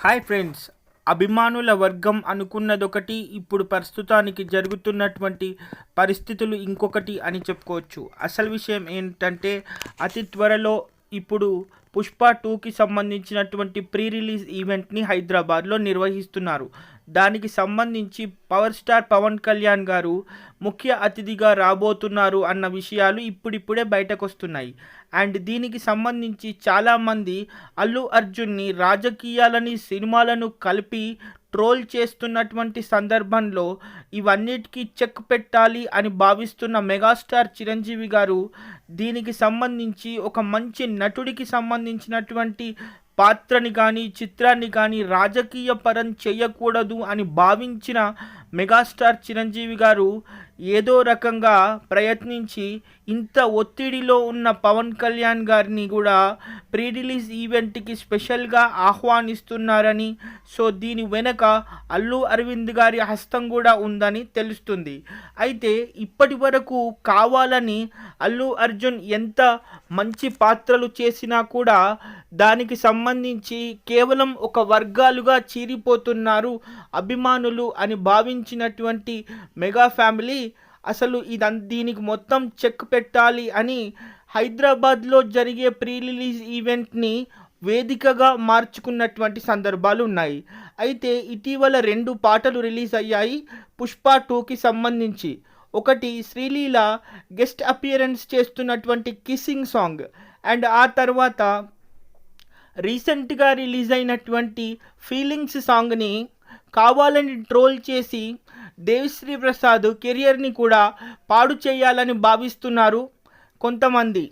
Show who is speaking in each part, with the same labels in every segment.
Speaker 1: Hi friends. అభిమానుల వర్గం అనుకున్నదొకటి, ఇప్పుడు ప్రస్తుతానికి జరుగుతున్నటువంటి పరిస్థితులు ఇంకొకటి అని చెప్పుకోవచ్చు. అసలు విషయం ఏంటంటే, అతి త్వరలో ఇప్పుడు పుష్ప 2కి సంబంధించినటువంటి ప్రీ రిలీజ్ ఈవెంట్ని హైదరాబాద్లో నిర్వహిస్తున్నారు. దానికి సంబంధించి పవర్ స్టార్ పవన్ కళ్యాణ్ గారు ముఖ్య అతిథిగా రాబోతున్నారు అన్న విషయాలు ఇప్పుడిప్పుడే బయటకు వస్తున్నాయి. అండ్ దీనికి సంబంధించి చాలామంది అల్లు అర్జున్ని రాజకీయాలని సినిమాలను కలిపి ట్రోల్ చేస్తున్నటువంటి సందర్భంలో ఇవన్నిటికీ చెక్ పెట్టాలి అని భావిస్తున్న మెగాస్టార్ చిరంజీవి గారు దీనికి సంబంధించి ఒక మంచి నటుడికి సంబంధించినటువంటి పాత్రని కానీ చిత్రాన్ని కానీ రాజకీయ పరం చేయకూడదు అని భావించిన మెగాస్టార్ చిరంజీవి గారు ఏదో రకంగా ప్రయత్నించి ఇంత ఒత్తిడిలో ఉన్న పవన్ కళ్యాణ్ గారిని కూడా ప్రీ రిలీజ్ ఈవెంట్కి స్పెషల్గా ఆహ్వానిస్తున్నారని, సో దీని వెనక అల్లు అరవింద్ గారి హస్తం కూడా ఉందని తెలుస్తుంది. అయితే ఇప్పటి వరకు కావాలని అల్లు అర్జున్ ఎంత మంచి పాత్రలు చేసినా కూడా దానికి సంబంధించి కేవలం ఒక వర్గాలుగా చీరిపోతున్నారు అభిమానులు అని భావించినటువంటి మెగా ఫ్యామిలీ అసలు దీనికి మొత్తం చెక్ పెట్టాలి అని హైదరాబాద్లో జరిగే ప్రీ రిలీజ్ ఈవెంట్ని వేదికగా మార్చుకున్నటువంటి సందర్భాలు ఉన్నాయి. అయితే ఇటీవల 2 పాటలు రిలీజ్ అయ్యాయి పుష్ప 2కి సంబంధించి. ఒకటి శ్రీలీల గెస్ట్ అపియరెన్స్ చేస్తున్నటువంటి కిస్సింగ్ సాంగ్, అండ్ ఆ తర్వాత రీసెంట్గా రిలీజ్ అయినటువంటి ఫీలింగ్స్ సాంగ్ని కావాలని ట్రోల్ చేసి దేవిశ్రీ ప్రసాద్ కెరియర్ని కూడా పాడు చేయాలని భావిస్తున్నారు కొంతమంది.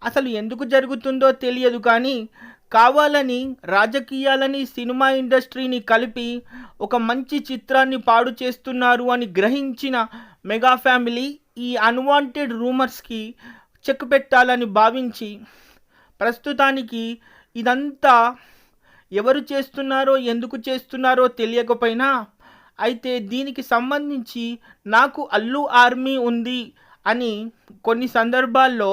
Speaker 1: అసలు ఎందుకు జరుగుతుందో తెలియదు, కానీ కావాలని రాజకీయాలని సినిమా ఇండస్ట్రీని కలిపి ఒక మంచి చిత్రాన్ని పాడు చేస్తున్నారు అని గ్రహించిన మెగా ఫ్యామిలీ ఈ అన్వాంటెడ్ రూమర్స్కి చెక్ పెట్టాలని భావించి ప్రస్తుతానికి ఇదంతా ఎవరు చేస్తున్నారో ఎందుకు చేస్తున్నారో తెలియకపోయినా, అయితే దీనికి సంబంధించి నాకు అల్లు ఆర్మీ ఉంది అని కొన్ని సందర్భాల్లో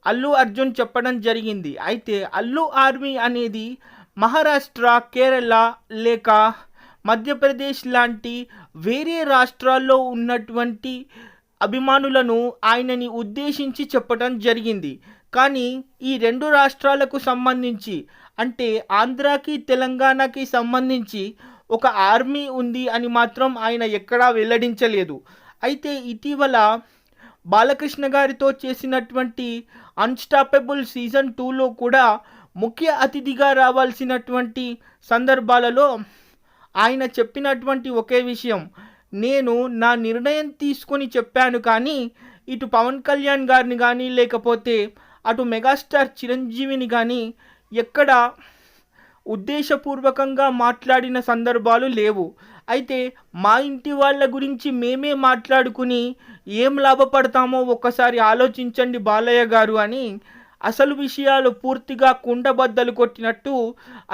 Speaker 1: అల్లు అర్జున్ చెప్పడం జరిగింది. అయితే అల్లు ఆర్మీ అనేది మహారాష్ట్ర, కేరళ లేక మధ్యప్రదేశ్ లాంటి వేరే రాష్ట్రాల్లో ఉన్నటువంటి అభిమానులను ఆయనని ఉద్దేశించి చెప్పడం జరిగింది. కానీ ఈ 2 రాష్ట్రాలకు సంబంధించి, అంటే ఆంధ్రాకి తెలంగాణకి సంబంధించి ఒక ఆర్మీ ఉంది అని మాత్రం ఆయన ఎక్కడా వెల్లడించలేదు. అయితే ఇటీవల బాలకృష్ణ గారితో చేసినటువంటి అన్స్టాపబుల్ సీజన్ 2లో కూడా ముఖ్య అతిథిగా రావాల్సినటువంటి సందర్భాలలో ఆయన చెప్పినటువంటి ఒకే విషయం, నేను నా నిర్ణయం తీసుకొని చెప్పాను, కానీ ఇటు పవన్ కళ్యాణ్ గారిని కానీ లేకపోతే అటు మెగాస్టార్ చిరంజీవిని కానీ ఎక్కడ ఉద్దేశపూర్వకంగా మాట్లాడిన సందర్భాలు లేవు. అయితే మా ఇంటి వాళ్ళ గురించి మేమే మాట్లాడుకుని ఏం లాభపడతామో ఒక్కసారి ఆలోచించండి బాలయ్య గారు అని అసలు విషయాలు పూర్తిగా కుండబద్దలు కొట్టినట్టు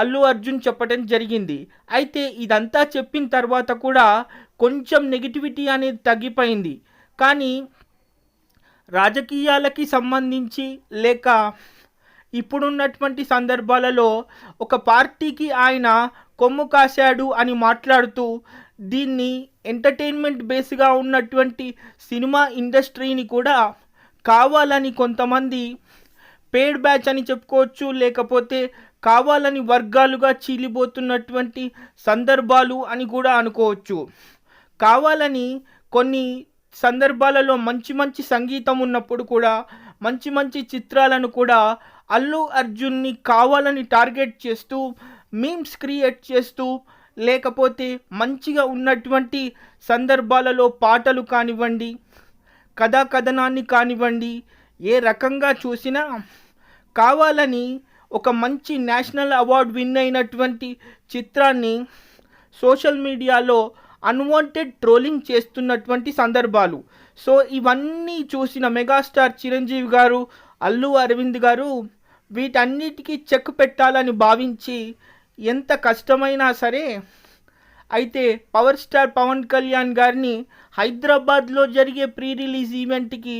Speaker 1: అల్లు అర్జున్ చెప్పడం జరిగింది. అయితే ఇదంతా చెప్పిన తర్వాత కూడా కొంచెం నెగిటివిటీ అనేది తగ్గిపోయింది. కానీ రాజకీయాలకి సంబంధించి లేక ఇప్పుడున్నటువంటి సందర్భాలలో ఒక పార్టీకి ఆయన కొమ్ము కాశాడు అని మాట్లాడుతూ దీన్ని ఎంటర్టైన్మెంట్ బేస్గా ఉన్నటువంటి సినిమా ఇండస్ట్రీని కూడా కావాలని కొంతమంది పేడ్ బ్యాచ్ అని చెప్పుకోవచ్చు, లేకపోతే కావాలని వర్గాలుగా చీలిపోతున్నటువంటి సందర్భాలు అని కూడా అనుకోవచ్చు. కావాలని కొన్ని సందర్భాలలో మంచి మంచి సంగీతం ఉన్నప్పుడు కూడా మంచి మంచి చిత్రాలను కూడా అల్లు అర్జున్ని కావాలని టార్గెట్ చేస్తూ మీమ్స్ క్రియేట్ చేస్తూ, లేకపోతే మంచిగా ఉన్నటువంటి సందర్భాలలో పాటలు కానివ్వండి, కథనాన్ని కానివ్వండి, ఏ రకంగా చూసినా కావాలని ఒక మంచి నేషనల్ అవార్డు విన్ అయినటువంటి చిత్రాన్ని సోషల్ మీడియాలో అన్వాంటెడ్ ట్రోలింగ్ చేస్తున్నటువంటి సందర్భాలు. సో ఇవన్నీ చూసిన మెగాస్టార్ చిరంజీవి గారు, అల్లు అరవింద్ గారు వీటన్నిటికీ చెక్ పెట్టాలని భావించి ఎంత కష్టమైనా సరే అయితే పవర్ స్టార్ పవన్ కళ్యాణ్ గారిని హైదరాబాద్లో జరిగే ప్రీ రిలీజ్ ఈవెంట్కి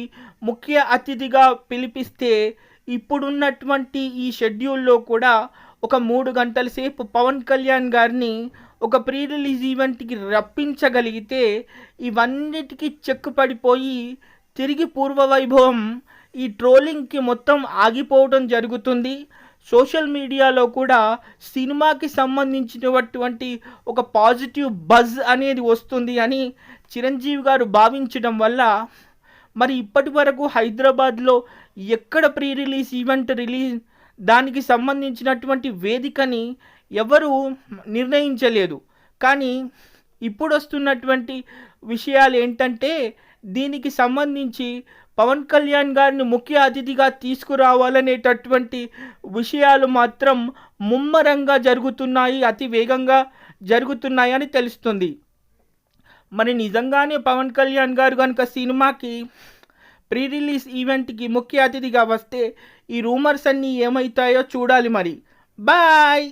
Speaker 1: ముఖ్య అతిథిగా పిలిపిస్తే ఇప్పుడున్నటువంటి ఈ షెడ్యూల్లో కూడా ఒక 3 గంటల సేపు పవన్ కళ్యాణ్ గారిని ఒక ప్రీ రిలీజ్ ఈవెంట్‌కి రప్పించగలిగితే ఇవన్నిటికి చెక్ పడిపోయి తిరిగి పూర్వ వైభవం ఈ ట్రోలింగ్‌కి మొత్తం ఆగిపోవడం జరుగుతుంది. సోషల్ మీడియాలో కూడా సినిమాకి సంబంధించినటువంటి ఒక పాజిటివ్ బజ్ అనేది వస్తుంది అని చిరంజీవి గారు భావించడం వల్ల మరి ఇప్పటి వరకు హైదరాబాద్లో ఎక్కడ ప్రీ రిలీజ్ ఈవెంట్ దానికి సంబంధించినటువంటి వేదికని ఎవరు నిర్ణయించలేదు. కానీ ఇప్పుడు వస్తున్నటువంటి విషయాలు ఏంటంటే దీనికి సంబంధించి పవన్ కళ్యాణ్ గారిని ముఖ్య అతిథిగా తీసుకురావాలనేటటువంటి విషయాలు మాత్రం ముమ్మరంగా జరుగుతున్నాయి, అతి వేగంగా జరుగుతున్నాయని తెలుస్తుంది. మరి నిజంగానే పవన్ కళ్యాణ్ గారు కనుక సినిమాకి ప్రీ రిలీజ్ ఈవెంట్‌కి ముఖ్య అతిథిగా వస్తే ఈ రూమర్స్ అన్నీ ఏమవుతాయో చూడాలి మరి. బాయ్.